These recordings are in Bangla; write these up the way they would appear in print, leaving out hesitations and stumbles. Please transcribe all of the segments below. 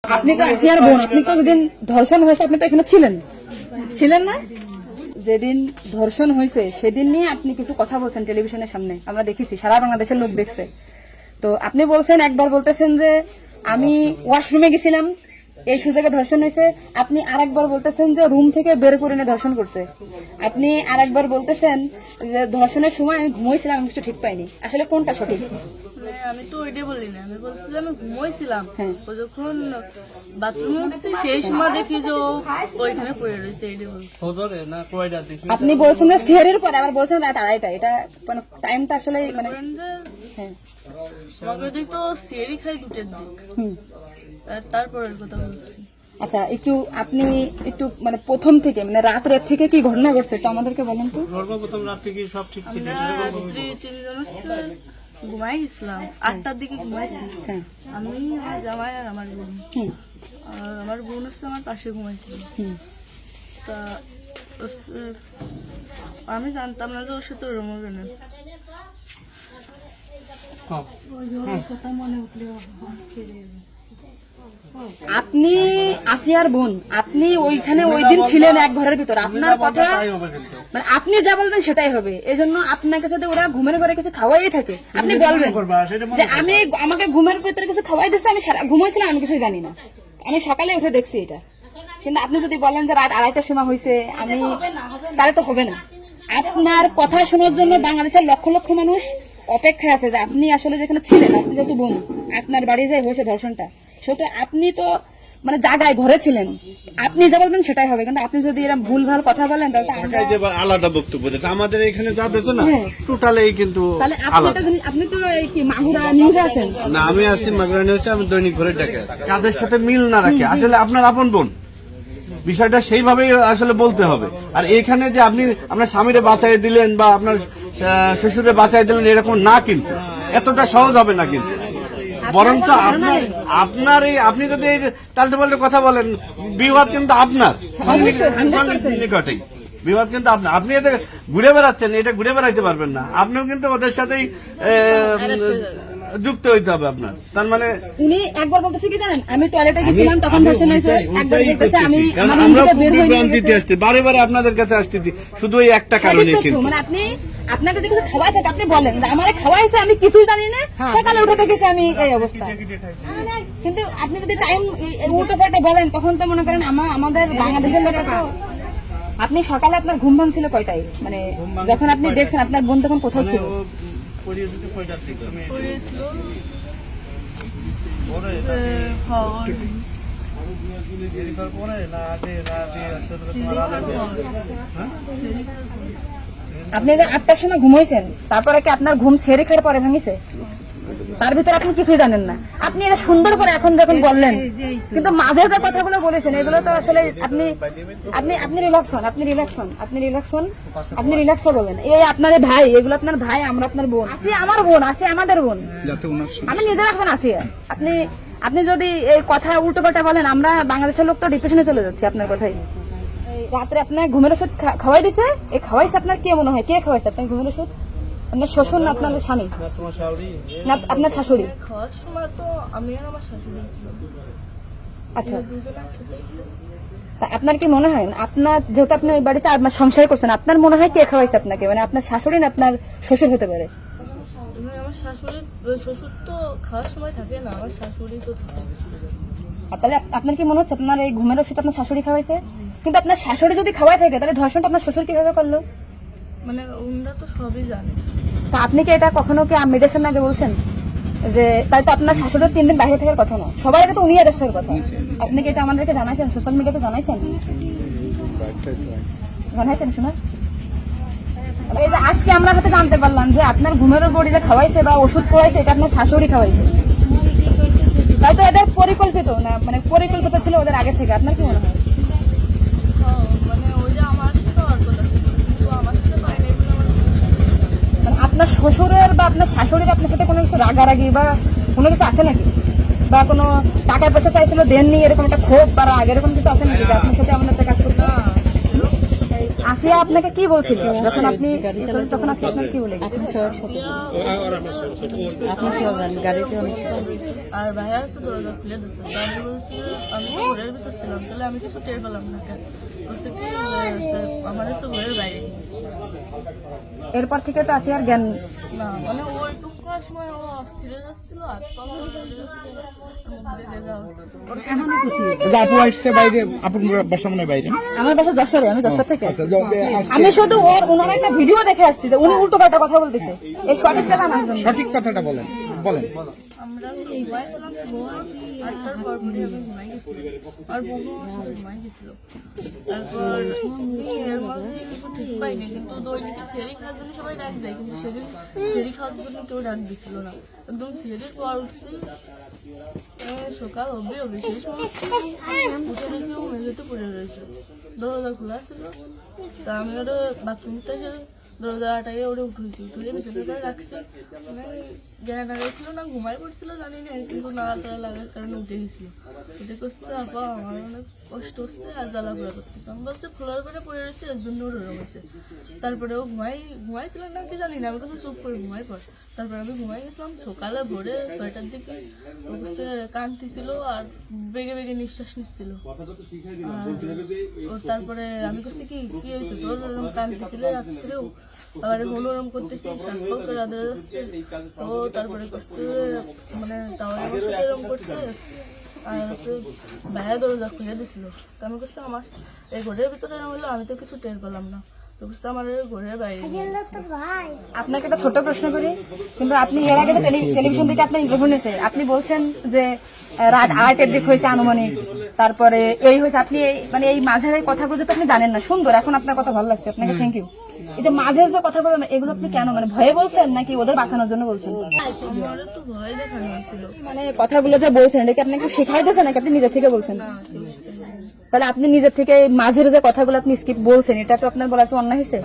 আপনি তো আসিয়ার বোন, আপনি তো যেদিন ধর্ষণ হয়েছে আপনি তো এখানে ছিলেন, ছিলেন না? যেদিন ধর্ষণ হয়েছে সেদিন নিয়ে আপনি কিছু কথা বলছেন টেলিভিশনের সামনে, আমরা দেখেছি, সারা বাংলাদেশের লোক দেখছে। তো আপনি বলছেন, একবার বলতেছেন যে আমি ওয়াশরুমে গেছিলাম এই সুযোগে ধর্ষণ হয়েছে, আপনি আরেকবার বলতেছেন যে রুম থেকে বের করে নিয়ে ধর্ষণ করছে, আপনি আরেকবার বলতেছেন যে ধর্ষণের সময় আমি ঘুমোইছিলাম, আমি কিছু ঠিক পাইনি। আসলে কোনটা সঠিক? আমি তো ওইটাই বলি না, আমি বলছিলাম আমি ঘুমোইছিলাম। হ্যাঁ। ও যখন বাথরুমে উঠছি সেই সময় দেখি যে ও ওইখানে পড়ে রয়েছে, এইটাই বলছি। আপনি বলছেন যে সেহরের পরে, আবার বলছেন রাত 2:30। এটা মানে টাইমটা আসলে মানে বলেন যে হ্যাঁ। আমাকে দেখি তো সিয়ারি খাই 2টার দিক, হুম। আর তারপরের কথা বলছি। আচ্ছা, আপনি একটু মানে প্রথম থেকে মানে রাত থেকে কি ঘটনা ঘটছে একটু আমাদেরকে বলেন তো। সর্বপ্রথম রাত থেকে সব ঠিক ছিল। আমরা রাত্রি 3 জন হচ্ছে ঘুমাই গেছিলাম, 8টার দিকে ঘুমাইছি। হ্যাঁ। আমি, আমার জামাই আর আমার বোন। হুম। আর আমার বোন হচ্ছে আমার পাশে ঘুমাইছিল। হুম। তা হচ্ছে আমি জানতাম না যে ওর সাথে ওরম হবে না। আপনি আসিয়ার বোন, আপনি ওইখানে ওই দিন ছিলেন এক ঘরের ভিতর, আপনার কথা মানে আপনি যা বলবেন সেটাই হবে। এই জন্য আপনাকে যদি ওরা ঘুমের ঘরে কিছু খাওয়াই থাকে আপনি বলবেন যে আমাকে ঘুমের ভিতরে কিছু খাওয়াই দিচ্ছে, আমি ঘুমাইছিলাম, আমি কিছুই জানি না, আমি সকালে উঠে দেখছি এটা। কিন্তু আপনি যদি বলেন যে রাত 2:30টার সময় হয়েছে, আমি তাহলে তো হবে না। আপনার কথা শোনার জন্য বাংলাদেশের লক্ষ লক্ষ মানুষ অপেক্ষায় আছে যে আপনি আসলে যেখানে ছিলেন, আপনি যেহেতু বোন, আপনার বাড়ি যে হয়েছে ধর্ষণটা, সেহেতু আপনি তো মানে জায়গায় ঘরে ছিলেন, আপনি যা বলবেন সেটাই হবে। কিন্তু আপনি যদি এরকম ভুলভাল কথা বলেন তাহলে তো আমরা আলাদা বক্তব্য দিতে আমাদের এখানে যা দিচ্ছে না হ্যাঁ। টোটালি কিন্তু তাহলে আলাদা। আপনি তো এই কি মাগুরা নিউজে আছেন না, আমি আছি মাগরানি হচ্ছে, আমি দৈনিক ঘরে ডাকে আছি। কাদের সাথে মিল না রাখে আসলে আপনার আপন বোন, বিষয়টা সেইভাবেই আসলে বলতে হবে। আর এখানে যে আপনি আপনার স্বামীরে বাঁচাই দিলেন বা আপনার শ্বশুরে বাঁচাই দিলেন এরকম না, কিন্তু এতটা সহজ হবে না। কিন্তু বরঞ্চ আপনার এই আপনি যদি এই তাল্টে পাল্টে কথা বলেন, বিবাদ কিন্তু আপনার নিকটেই, বিবাদ কিন্তু আপনার। আপনি এতে ঘুরে বেড়াচ্ছেন, এটা ঘুরে বেড়াইতে পারবেন না। আপনিও কিন্তু ওদের সাথেই যুক্ত হইতে হবে আপনার। তার মানে উনি একবার বলতেছে কি জানেন, আমি টয়লেটে গেছিলাম তখন ধর্ষণ হয়েছে, একবার বলতেছে আমি আমার রুম আমরা থেকে বের হয়ে বিভ্রান্তিতে আসছি, বারে বারে আপনাদের কাছে আসতেছি শুধু এই একটা কারণে। কিন্তু মানে আপনি আপনাকে যদি কিছু খাওয়াই থাকে আপনি বলেন যে আমারে খাওয়াইছে, আমি কিছুই জানি না, সকালে উঠে দেখেছি আমি এই অবস্থা। কিন্তু আপনি যদি টাইম উল্টো পাল্টা বলেন তখন তো মনে করেন আমাদের বাংলাদেশের লোকের তো। আপনি সকালে আপনার ঘুম ভাঙছিল কয়টায়, মানে যখন আপনি দেখছেন আপনার বোন তখন কোথায় ছিল? পড়েছিল আপনি যে 8টার সময় ঘুমাইছেন, তারপরে কি আপনার ঘুম ছেড়ে খাওয়ার পরে ভাঙিছে? তার ভিতরে আপনি কিছুই জানেন না। আপনি এটা সুন্দর করে এখন যখন বললেন, কিন্তু মাঝে যে কথাগুলো বলেছেন এগুলো তো আসলে আপনি আপনি আপনি রিল্যাক্স হন, আপনি রিল্যাক্স হন, আপনি রিল্যাক্স হন, আপনি রিল্যাক্স বলেন। এই আপনার ভাই, এগুলো আপনার ভাই, আমরা আপনার বোন, আসি আমার বোন, আসি আমাদের বোন, আমি নিজের এখন আসি। আপনি আপনি যদি এই কথা উল্টো পাল্টা বলেন, আমরা বাংলাদেশের লোক তো ডিপ্রেশনে চলে যাচ্ছি আপনার কথাই। রাত্রে আপনার ঘুমের ওষুধ খাওয়াই দিছে, এই খাওয়াইছে আপনার কে মনে হয়, কে খাওয়াইছে আপনার ঘুমের ওষুধ? আপনার শ্বশুর না আপনার স্বামী না আপনার শাশুড়ি? খাওয়ার সময় তো আমি আর আমার শাশুড়ি ছিলাম। আচ্ছা, দুজন একসাথে তা আপনার কি মনে হয়, আপনার যেহেতু আপনি ওই বাড়িতে আপনার সংসার করছেন, আপনার মনে হয় কে খাওয়াইছে আপনাকে? মানে আপনার শাশুড়ি না আপনার শ্বশুর হতে পারে? আমার শাশুড়ি, শ্বশুর তো খাওয়ার সময় থাকে না, আমার শাশুড়ি তো থাকে। আর তাহলে আপনার কি মনে হচ্ছে আপনার এই ঘুমের ওষুধ আপনার শাশুড়ি খাওয়াইছে? কিন্তু আপনার শাশুড়ি যদি খাওয়াই থাকে তাহলে ধর্ষণটা আপনার শ্বশুর কিভাবে করলো? মানে ওনারা তো সবই জানে। তা আপনি কি এটা কখনো কি মেয়েদের সামনে আগে বলছেন যে তাই তো আপনার শাশুড়ির 3 দিন বাইরে থাকার কথা না, সবার আগে তো উনি অ্যারেস্ট হওয়ার কথা? আপনি কি এটা আমাদেরকে জানাইছেন, সোশ্যাল মিডিয়াতে জানাইছেন? জানাইছেন শোনা? এই যে আজকে আমরা হয়তো জানতে পারলাম যে আপনার ঘুমের বড়ি যে খাওয়াইছে বা ওষুধ খাওয়াইছে এটা আপনার শাশুড়ি খাওয়াইছে, তাই তো এদের পরিকল্পিত না, মানে পরিকল্পিত ছিল ওদের আগে থেকে। আপনার কি মনে হয়? মানে ওই যে আমার সাথে আর কথা ছিল, কিন্তু আমার সাথে পাই নাই বলে আমার মানে আপনার শ্বশুরের বা আপনার শাশুড়ির আপনার সাথে কোনো কিছু রাগারাগি বা কোনো কিছু আছে নাকি, বা কোনো টাকা পয়সা চাইছিল দেননি, এরকম একটা ক্ষোভ বা রাগ এরকম কিছু আছে নাকি যে আপনার সাথে আমাদের কাজ করতে? আসিয়া আপনাকে কি বলছিল যখন আপনি তখন আসিয়া আপনাকে কি বলে গেছে? আর ভাইয়া আছে দরজা খুলে দিচ্ছে, তা আমি বলছি আমি তো ঘরের ভিতর ছিলাম, তাহলে আমি কিছু টের পেলাম না কেন? বলছে কি আমার হচ্ছে ঘরের বাইরে গেছে। এরপর থেকে তো আসিয়ার জ্ঞান না মানে ওইটুকু সময় ও অস্থির হয়ে যাচ্ছিল, আর তখন আপু আসছে বাইরে, আপুর বাসা মনে হয় বাইরে। আমার বাসা যশোরে, আমি যশোর থেকে আসছি। আমি শুধু ওনার একটা ভিডিও দেখে আসছি যে উনি উল্টো পাল্টা কথা বলতেছে, এই সঠিকটা জানার জন্য। সঠিক কথাটা বলেন বলেন। আমরা ঘুমাইছিলাম, 8টার পর পরে আমি ঘুমাই গেছিলাম, আর বউ আমার সাথে ঘুমাই গেছিল। তারপর এর মধ্যে কিছু ঠিক পাইনি, কিন্তু দৈনিকে সেরি খাওয়ার জন্য সবাই ডাক দেয়, কিন্তু সেদিন সেরি খাওয়ার জন্য কেউ ডাক দিচ্ছিল না। একদম সেরির পর উঠছি, সকাল অব্দি শেষ উঠে দেখি ও মেঝেতে পড়ে রয়েছে, দরজা খোলা ছিল। তা আমি ওটা বাথরুম থেকে দরজাটাকে ওটা উঠেছি, উঠে বিছানার পরে রাখছি। মানে জ্ঞান হারাইছিল না ঘুমাই পড়ছিল জানি না, কিন্তু নাড়াচাড়া লাগার কারণে উঠে গেছিল। উঠে করছে আপা আমার অনেক কষ্ট হচ্ছে আর জ্বালা পোড়া করতেছে। আমি বলছি ফ্লোর করে পড়ে রয়েছে, এর জন্য ওর ওরম হয়েছে। তারপরে ও ঘুমাইছিল না কি জানি না, আমি কিছু চুপ করে ঘুমাই পর। তারপরে আমি ঘুমাই গেছিলাম, সকালে ভোরে 6টার দিকে ও হচ্ছে কাঁদতেছিল আর বেগে বেগে নিঃশ্বাস নিচ্ছিল। তারপরে আমি করছি কি কি হয়েছে তোর, ওরকম কাঁদতেছিল রাত্রেও, আবার ওরম করতেছি, সাতফল করে আদর যাচ্ছে। ও তারপরে করছে মানে তাও আমার সাথে এরকম করছে। আর হচ্ছে ভাইয়া দরজা খুলে দিছিল। তো আমি করছি আমার এই ঘরের ভিতরে এরকম হলো, আমি তো কিছু টের পেলাম না। তো করছে আমার ঘরের বাইরে নিয়ে গেছে। আপনাকে একটা ছোট প্রশ্ন করি, কিন্তু আপনি এর আগে টেলিভিশন থেকে আপনার ইন্টারভিউ নিয়েছে, আপনি বলছেন যে রাত 8-এর দিক হয়েছে আনুমানিক, তারপরে এই হয়েছে, আপনি মানে এই মাঝের এই কথাগুলো তো আপনি জানেন না। সুন্দর, এখন আপনার কথা ভালো লাগছে, আপনাকে থ্যাংক ইউ। এই যে মাঝের যে কথা বলেন এগুলো আপনি কেন, মানে ভয়ে বলছেন নাকি ওদের বাঁচানোর জন্য বলছেন? আমার তো ভয় দেখানো হয়েছিল। মানে কথাগুলো যে বলছেন এটা কি আপনাকে শেখাই দিয়েছেন নাকি আপনি নিজের থেকে বলছেন? না কেউ সেটা জানে না। তাহলে আপনি নিজের থেকে এই মাঝের যে কথাগুলো আপনি স্কিপ বলছেন, এটা তো আপনার বলা কি অন্যায় হয়েছে?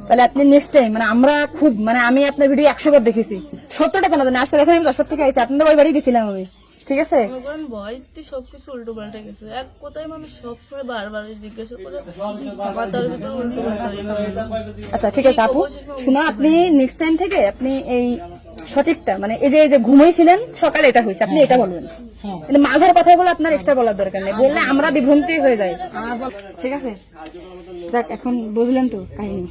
তাহলে আপনি নেক্সট টাইম, মানে আমরা খুব, মানে আমি আপনার ভিডিও 100 বার দেখেছি, 70টা কেন জানি, আজকে দেখেন আমি 10 থেকে আইছি, আপনাদের ওই বাড়ি গেছিলাম আমি, ঠিক আছে? মনে করেন ভয়তে সবকিছু উল্টো পাল্টে গেছে। এক কথায় মানুষ সবসময় বারবার জিজ্ঞাসা করে মাথার ভিতর উল্টো পাল্টা হয়ে গেছে। আচ্ছা ঠিক আছে আপু, শোনো, আপনি নেক্সট টাইম থেকে আপনি এই সঠিকটা, মানে এই যে ঘুমাইছিলেন সকালে এটা হয়েছে, আপনি এটা বলবেন। কিন্তু মাঝের কথাগুলো আপনার এক্সট্রা বলার দরকার নেই, বললে আমরা বিভ্রান্তি হয়ে যাই, ঠিক আছে? যাক, এখন বুঝলেন তো কাহিনী।